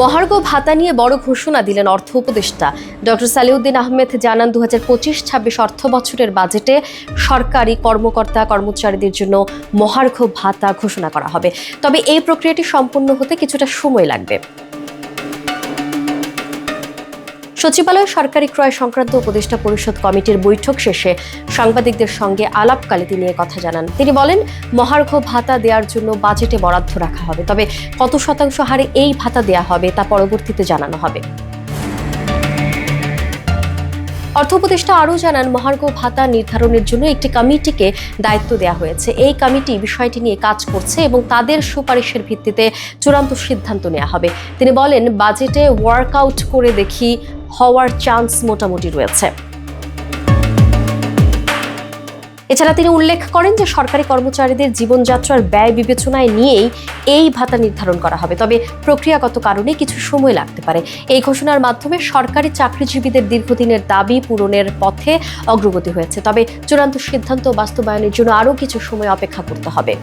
মহার্ঘ ভাতা নিয়ে বড় ঘোষণা দিলেন অর্থ উপদেষ্টা ডক্টর সালেউদ্দিন আহমেদ। জানান 2025-26 অর্থ বছরের বাজেটে সরকারি কর্মকর্তা কর্মচারীদের জন্য মহার্ঘ ভাতা ঘোষণা করা হবে, তবে এই প্রক্রিয়াটি সম্পন্ন হতে কিছুটা সময় লাগবে। সচিবালয় সরকারি ক্রয় সংক্রান্ত উপদেষ্টা পরিষদ কমিটির বৈঠক শেষে সাংবাদিকদের সঙ্গে আলাপকালে তিনি কথা জানান। তিনি বলেন, মহার্ঘ ভাতা দেওয়ার জন্য বাজেটে বরাদ্দ রাখা হবে, তবে কত শতাংশ হারে এই ভাতা দেওয়া হবে তা পরবর্তীতে জানানো হবে। অর্থ উপদেষ্টা আরও জানান, মহার্ঘ ভাতা নির্ধারণের জন্য একটি কমিটিকে দায়িত্ব দেওয়া হয়েছে। এই কমিটি বিষয়টি নিয়ে কাজ করছে এবং তাদের সুপারিশের ভিত্তিতে চূড়ান্ত সিদ্ধান্ত নেওয়া হবে। তিনি বলেন, বাজেটে ওয়ার্কআউট করে দেখি হওয়ার চান্স মোটামুটি রয়েছে। এছাড়া তিনি উল্লেখ করেন যে সরকারি কর্মচারীদের জীবনযাত্রার ব্যয় বিবেচনায় নিয়েই এই ভাতা নির্ধারণ করা হবে, তবে প্রক্রিয়াগত কারণে কিছু সময় লাগতে পারে। এই ঘোষণার মাধ্যমে সরকারি চাকরিজীবীদের দীর্ঘদিনের দাবি পূরণের পথে অগ্রগতি হয়েছে, তবে চূড়ান্ত সিদ্ধান্ত বাস্তবায়নের জন্য আরও কিছু সময় অপেক্ষা করতে হবে।